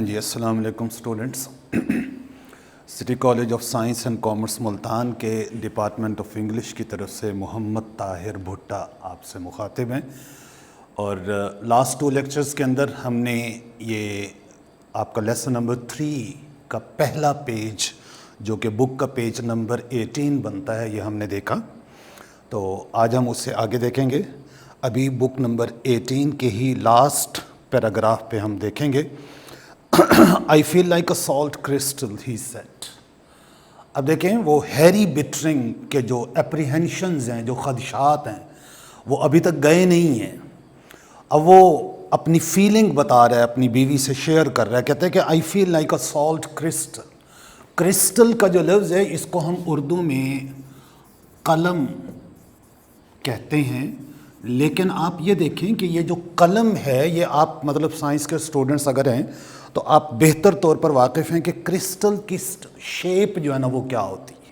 جی السلام علیکم students. City college of science and commerce Multan کے ڈپارٹمنٹ آف انگلش کی طرف سے محمد طاہر بھٹا آپ سے مخاطب ہیں. اور لاسٹ 2 لیکچرز کے اندر ہم نے یہ آپ کا لیسن نمبر 3 کا پہلا پیج جو کہ بک کا پیج نمبر 18 بنتا ہے یہ ہم نے دیکھا. تو آج ہم اس سے آگے دیکھیں گے. ابھی بک نمبر 18 کے ہی لاسٹ پیراگراف پہ ہم دیکھیں گے. I feel like a salt crystal, he said. اب دیکھیں وہ ہیری بٹرنگ کے جو اپریہنشنز ہیں، جو خدشات ہیں، وہ ابھی تک گئے نہیں ہیں. اب وہ اپنی فیلنگ بتا رہا ہے، اپنی بیوی سے شیئر کر رہا ہے. کہتے ہیں کہ I feel like a salt crystal. Crystal کا جو لفظ ہے اس کو ہم اردو میں قلم کہتے ہیں. لیکن آپ یہ دیکھیں کہ یہ جو قلم ہے یہ آپ مطلب سائنس کے اسٹوڈنٹس اگر ہیں تو آپ بہتر طور پر واقف ہیں کہ کرسٹل کی شیپ جو ہے نا وہ کیا ہوتی ہے.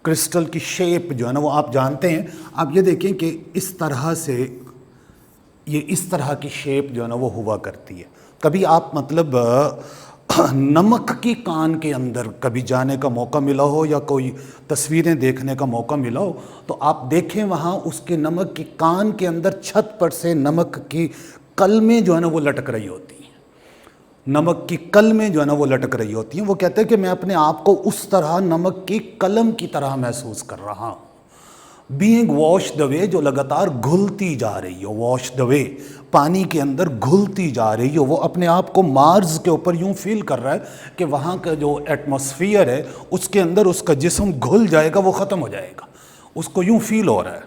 کرسٹل کی شیپ جو ہے نا وہ آپ جانتے ہیں. آپ یہ دیکھیں کہ اس طرح سے یہ اس طرح کی شیپ جو ہے نا وہ ہوا کرتی ہے. کبھی آپ مطلب نمک کی کان کے اندر کبھی جانے کا موقع ملا ہو یا کوئی تصویریں دیکھنے کا موقع ملا ہو تو آپ دیکھیں وہاں اس کے نمک کی کان کے اندر چھت پر سے نمک کی قلمیں جو ہے نا وہ لٹک رہی ہوتی ہیں. نمک کی قلمیں جو ہے نا وہ لٹک رہی ہوتی ہیں. وہ کہتے ہیں کہ میں اپنے آپ کو اس طرح نمک کی قلم کی طرح محسوس کر رہا ہوں. بینگ واش دا وے، جو لگاتار گھلتی جا رہی ہو. واش دا وے، پانی کے اندر گھلتی جا رہی ہو. وہ اپنے آپ کو مارز کے اوپر یوں فیل کر رہا ہے کہ وہاں کا جو ایٹماسفیئر ہے اس کے اندر اس کا جسم گھل جائے گا، وہ ختم ہو جائے گا. اس کو یوں فیل ہو رہا ہے.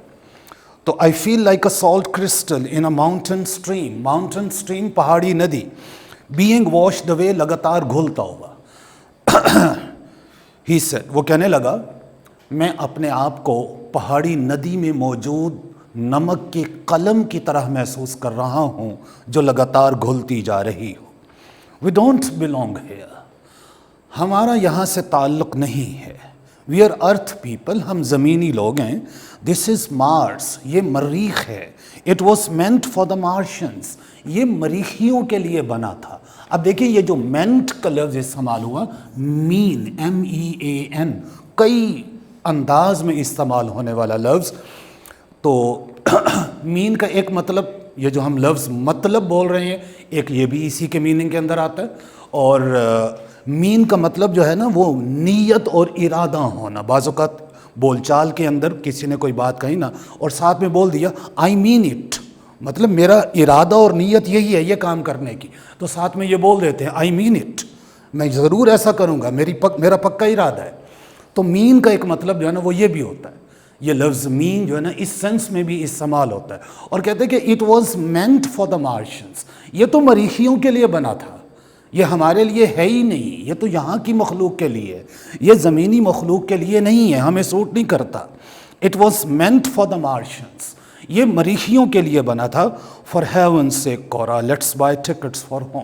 تو I feel like a salt crystal in a mountain stream. Mountain stream پہاڑی ندی. بینگ واش دا وے، لگاتار گھلتا ہوا. ہی سیڈ، وہ کہنے لگا میں اپنے آپ کو پہاڑی ندی میں موجود نمک کی قلم کی طرح محسوس کر رہا ہوں جو لگاتار گھلتی جا رہی ہو. وی ڈونٹ بلونگ ہیئر، ہمارا یہاں سے تعلق نہیں ہے. وی آر ارتھ پیپل، ہم زمینی لوگ ہیں. دس از مارس، یہ مریخ ہے. It was meant for the Martians, یہ مریخیوں کے لیے بنا تھا. اب دیکھیں یہ جو مینٹ کا لفظ استعمال ہوا، مین، MEAN، کئی انداز میں استعمال ہونے والا لفظ. تو مین کا ایک مطلب، یہ جو ہم لفظ مطلب بول رہے ہیں، ایک یہ بھی اسی کے میننگ کے اندر آتا ہے. اور مین کا مطلب جو ہے نا وہ نیت اور ارادہ ہونا. بعض اوقات بول چال کے اندر کسی نے کوئی بات کہی نا اور ساتھ میں بول دیا آئی مین اٹ، مطلب میرا ارادہ اور نیت یہی ہے یہ کام کرنے کی، تو ساتھ میں یہ بول دیتے ہیں آئی مین اٹ، میں ضرور ایسا کروں گا، میرا پکا ارادہ ہے. تو مین کا ایک مطلب جو ہے نا وہ یہ بھی ہوتا ہے. یہ لفظ مین جو ہے نا اس سینس میں بھی استعمال ہوتا ہے. اور کہتے ہیں کہ it was meant for the Martians, یہ تو مریخیوں کے لیے بنا تھا، یہ ہمارے لیے ہے ہی نہیں. یہ تو یہاں کی مخلوق کے لیے ہے، یہ زمینی مخلوق کے لیے نہیں ہے، ہمیں سوٹ نہیں کرتا. It was meant for the Martians, یہ مریخیوں کے لیے بنا تھا. For heaven's sake Cora let's buy tickets for home.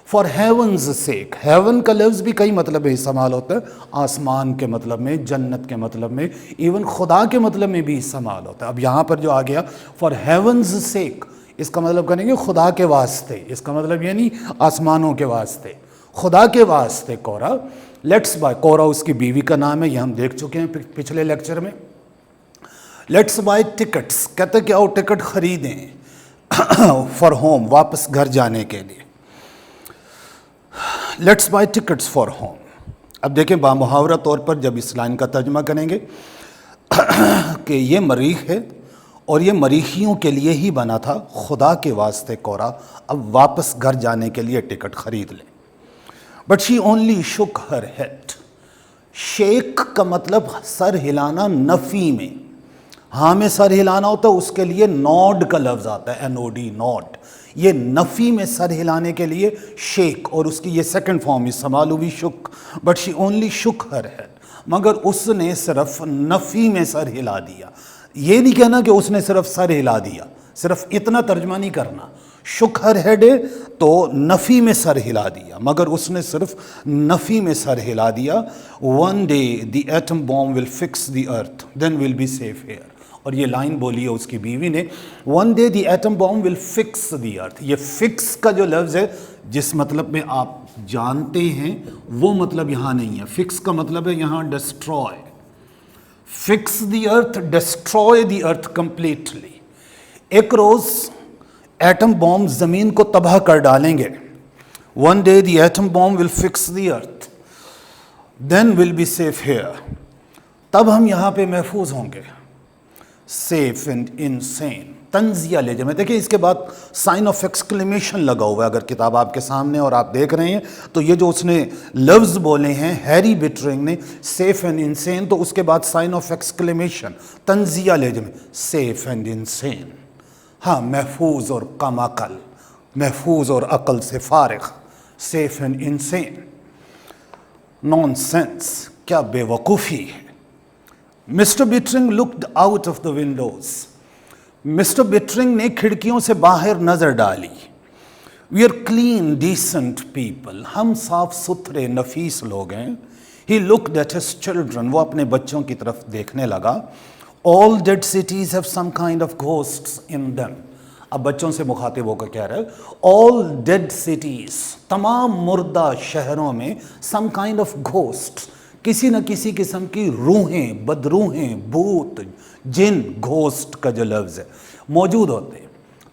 For heaven's sake, heaven کا لفظ بھی کئی مطلب میں استعمال ہوتا ہے. آسمان کے مطلب میں، جنت کے مطلب میں، ایون خدا کے مطلب میں بھی استعمال ہوتا ہے. اب یہاں پر جو آ گیا فار ہیونز سیک، اس کا مطلب کریں گے خدا کے واسطے. اس کا مطلب یہ نہیں آسمانوں کے واسطے، خدا کے واسطے. کورا لیٹس بائی، کورا اس کی بیوی کا نام ہے، یہ ہم دیکھ چکے ہیں پچھلے لیکچر میں. لیٹس بائی ٹکٹس، کہتے کہ آؤ ٹکٹ خریدیں فار ہوم، واپس گھر جانے کے لیے. Let's buy tickets for home. اب دیکھیں بامحاورہ طور پر جب اس لائن کا ترجمہ کریں گے کہ یہ مریخ ہے اور یہ مریخیوں کے لیے ہی بنا تھا، خدا کے واسطے کورا اب واپس گھر جانے کے لیے ٹکٹ خرید لیں. بٹ شی اونلی شک ہر ہیڈ. شیک کا مطلب سر ہلانا نفی میں. ہاں میں سر ہلانا ہوتا ہے، اس کے لیے نوڈ کا لفظ آتا ہے، NOD، نوڈ. یہ نفی میں سر ہلانے کے لیے شیک، اور اس کی یہ سیکنڈ فارم استعمال ہوئی شک. بٹ شی اونلی شک ہر ہیڈ، مگر اس نے صرف نفی میں سر ہلا دیا. یہ نہیں کہنا کہ اس نے صرف سر ہلا دیا، صرف اتنا ترجمہ نہیں کرنا. شک ہر ہیڈ تو نفی میں سر ہلا دیا، مگر اس نے صرف نفی میں سر ہلا دیا. One day the atom bomb will fix the earth then will be safe here. اور یہ لائن بولی ہے اس کی بیوی نے, one day the atom bomb will fix the earth. یہ فکس کا جو لفظ ہے جس مطلب میں آپ جانتے ہیں وہ مطلب یہاں نہیں ہے. فکس کا مطلب ہے یہاں destroy. Fix the earth, destroy the earth completely. ایک روز ایٹم بام زمین کو تباہ کر ڈالیں گے. One day the atom bomb will fix the earth, then will be safe here. تب ہم یہاں پہ محفوظ ہوں گے. سیف اینڈ انسین, تنزیہ لے جائیں. دیکھیں اس کے بعد سائن آف ایکسکلیمیشن لگا ہوا ہے. اگر کتاب آپ کے سامنے اور آپ دیکھ رہے ہیں تو یہ جو اس نے لفظ بولے ہیں ہیری بیٹرنگ نے, سیف اینڈ انسین, تو اس کے بعد سائن آف ایکسکلیمیشن, تنزیہ لے جائیں. سیف اینڈ انسین, ہاں محفوظ اور کم عقل, محفوظ اور عقل سے فارغ. Safe and insane. Nonsense, کیا بے وقوفی ہے. Mr Bittering looked out of the windows. Mr Bittering نے کھڑکیوں سے باہر نظر ڈالی. We are clean decent people, ہم صاف ستھرے نفیس لوگ ہیں. He looked at his children, وہ اپنے بچوں کی طرف دیکھنے لگا. All dead cities have some kind of ghosts in them. اب بچوں سے مخاطب ہو کر کہہ رہا ہے آل ڈیڈ سٹیز, تمام مردہ شہروں میں, سم کائنڈ آف گھوسٹ, کسی نہ کسی قسم کی روحیں, بدروحیں, بھوت, جن, گھوسٹ کا جو لفظ ہے, موجود ہوتے ہیں.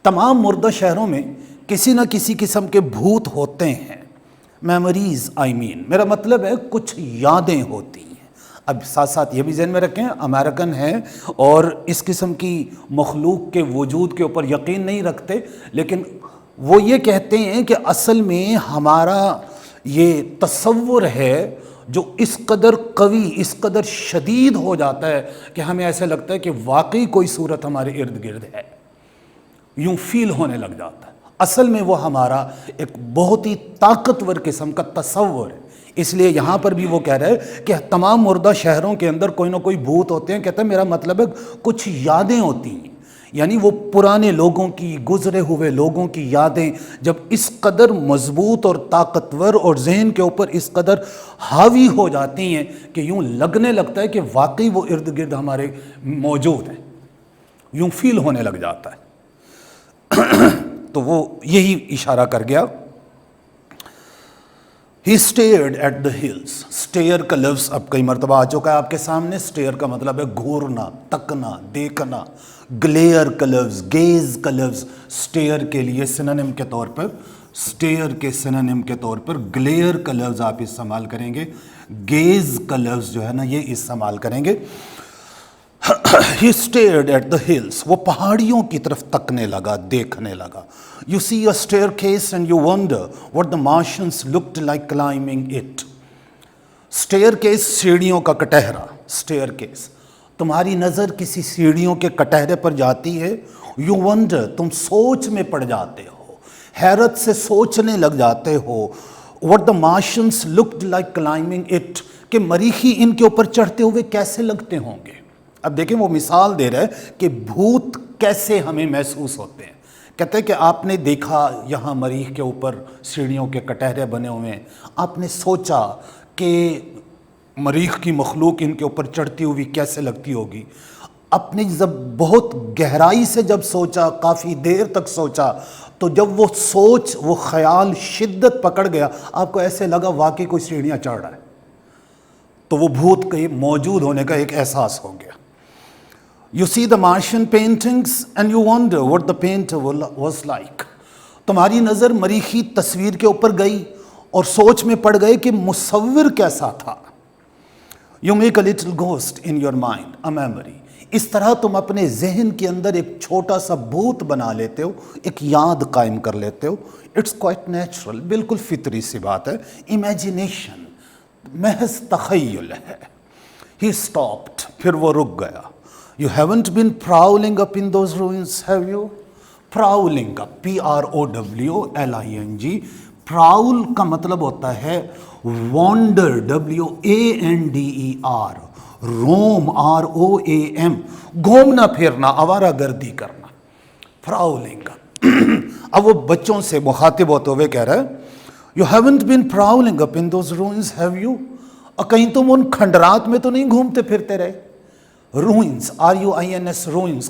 تمام مردہ شہروں میں کسی نہ کسی قسم کے بھوت ہوتے ہیں. میموریز آئی مین, میرا مطلب ہے کچھ یادیں ہوتی ہیں. اب ساتھ ساتھ یہ بھی ذہن میں رکھیں امریکن ہیں اور اس قسم کی مخلوق کے وجود کے اوپر یقین نہیں رکھتے, لیکن وہ یہ کہتے ہیں کہ اصل میں ہمارا یہ تصور ہے جو اس قدر قوی, اس قدر شدید ہو جاتا ہے کہ ہمیں ایسے لگتا ہے کہ واقعی کوئی صورت ہمارے ارد گرد ہے, یوں فیل ہونے لگ جاتا ہے. اصل میں وہ ہمارا ایک بہت ہی طاقتور قسم کا تصور ہے. اس لیے یہاں پر بھی وہ کہہ رہے ہیں کہ تمام مردہ شہروں کے اندر کوئی نہ کوئی بھوت ہوتے ہیں. کہتا ہے میرا مطلب ہے کچھ یادیں ہوتی ہیں, یعنی وہ پرانے لوگوں کی, گزرے ہوئے لوگوں کی یادیں جب اس قدر مضبوط اور طاقتور اور ذہن کے اوپر اس قدر حاوی ہو جاتی ہیں کہ یوں لگنے لگتا ہے کہ واقعی وہ ارد گرد ہمارے موجود ہیں, یوں فیل ہونے لگ جاتا ہے. تو وہ یہی اشارہ کر گیا. He stared at the hills. Stare کا لفظ اب کئی مرتبہ آ چکا ہے آپ کے سامنے. Stare کا مطلب ہے گھورنا, تکنا, دیکھنا. Glare کا لفظ, gaze کا لفظ stare کے لیے سنونیم کے طور پر, stare کے سنونیم کے طور پر glare کا لفظ آپ استعمال کریں گے. gaze کا لفظ جو ہے نا یہ استعمال کریں گے. He stared at the hills. وہ پہاڑیوں کی طرف تکنے لگا, دیکھنے لگا. You see a staircase and you wonder what the Martians looked like climbing it. Staircase, سیڑھیوں کا کٹہرا. Staircase. تمہاری نظر کسی سیڑھیوں کے کٹہرے پر جاتی ہے. You wonder, تم سوچ میں پڑ جاتے ہو, حیرت سے سوچنے لگ جاتے ہو. What the Martians looked like climbing it. کہ مریخی ان کے اوپر چڑھتے ہوئے کیسے لگتے ہوں گے. اب دیکھیں وہ مثال دے رہا ہے کہ بھوت کیسے ہمیں محسوس ہوتے ہیں. کہتے ہیں کہ آپ نے دیکھا یہاں مریخ کے اوپر سیڑھیوں کے کٹہرے بنے ہوئے ہیں, آپ نے سوچا کہ مریخ کی مخلوق ان کے اوپر چڑھتی ہوئی کیسے لگتی ہوگی. اپنی جب بہت گہرائی سے جب سوچا, کافی دیر تک سوچا, تو جب وہ سوچ, وہ خیال شدت پکڑ گیا, آپ کو ایسے لگا واقعی کوئی سیڑھیاں چڑھ رہا ہے. تو وہ بھوت کے موجود ہونے کا ایک احساس ہو گیا. You see the Martian paintings and you wonder what the painter was like. تمہاری نظر مریخی تصویر کے اوپر گئی اور سوچ میں پڑ گئے کہ مصور کیسا تھا. You make a little ghost in your mind, a memory. اس طرح تم اپنے ذہن کے اندر ایک چھوٹا سا بھوت بنا لیتے ہو, ایک یاد قائم کر لیتے ہو. It's quite natural, بالکل فطری سی بات ہے. Imagination, محض تخیل ہے. He stopped, پھر وہ رک گیا. You haven't been prowling up in those ruins, have you? Prowling up, P-R-O-W-L-I-N-G. Prowl کا مطلب ہوتا ہے wander, W-A-N-D-E-R. roam, R-O-A-M. گھومنا پھرنا, آوارہ گردی کرنا. Prowling up. اب وہ بچوں سے مخاطب ہوتے ہوئے کہہ رہا ہے You haven't been prowling up in those ruins, have you? اور کہیں تم ان کھنڈرات میں تو نہیں گھومتے پھرتے رہے. ruins, RUINS, ruins,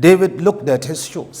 David looked at his shoes.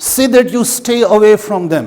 Say that you stay away from them.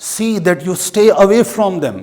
See that you stay away from them,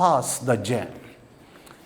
Pass the jam.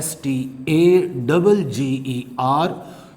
STAGGER,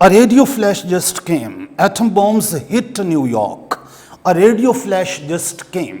A radio flash just came. Atom bombs hit New York. A radio flash just came.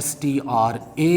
STRANDED।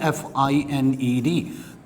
CONFINED,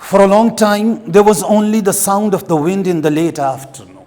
For a long time, there was only the sound of the wind in the late afternoon.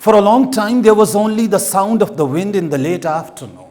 For a long time there was only the sound of the wind in the late afternoon.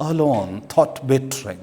Alone thought bittering,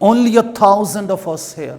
Only 1,000 of us here.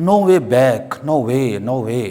No way back, no way, no way.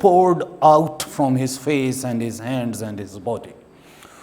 poured out from his face and his hands and his body.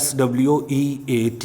SWEAT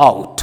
out,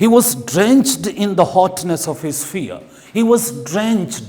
He was drenched in the hotness of his fear. He was drenched,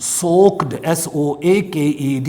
soaked, SOAKED,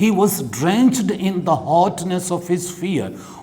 He was drenched in the hotness of his fear.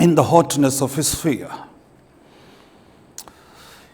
In the hotness of his fear.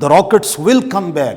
The rockets will come back.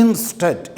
instead,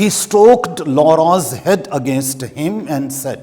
he stroked Laura's head against him and said,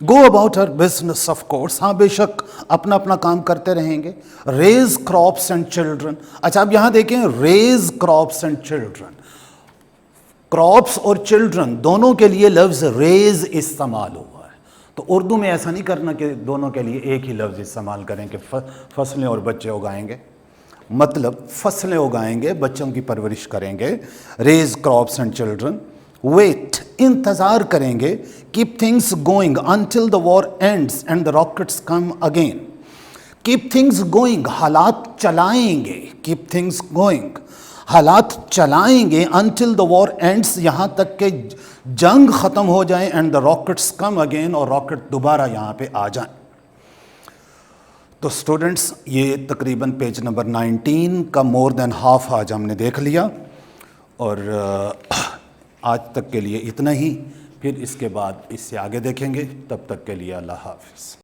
go about her business of course, ہاں بے شک اپنا اپنا کام کرتے رہیں گے. Raise crops and children. اچھا اب یہاں دیکھیں raise crops and children, crops اور چلڈرن دونوں کے لیے لفظ ریز استعمال ہوا ہے. تو اردو میں ایسا نہیں کرنا کہ دونوں کے لیے ایک ہی لفظ استعمال کریں کہ فصلیں اور بچے اگائیں گے. مطلب فصلیں اگائیں گے، بچوں کی پرورش کریں گے. Raise crops and children. Wait, انتظار کریں گے. Keep things going until the war ends and the rockets come again. Keep things going, حالات چلائیں گے. کیپ تھنگس گوئنگ، حالات چلائیں گے. انٹل دا وار اینڈس، یہاں تک کہ جنگ ختم ہو جائیں. And the rockets come again, اور راکٹ دوبارہ یہاں پہ آ جائیں. تو اسٹوڈنٹس یہ تقریباً پیج نمبر 19 کا مور دین ہاف آج ہم نے دیکھ لیا، اور آج تک کے لیے اتنا ہی. پھر اس کے بعد اس سے آگے دیکھیں گے. تب تک کے لیے اللہ حافظ.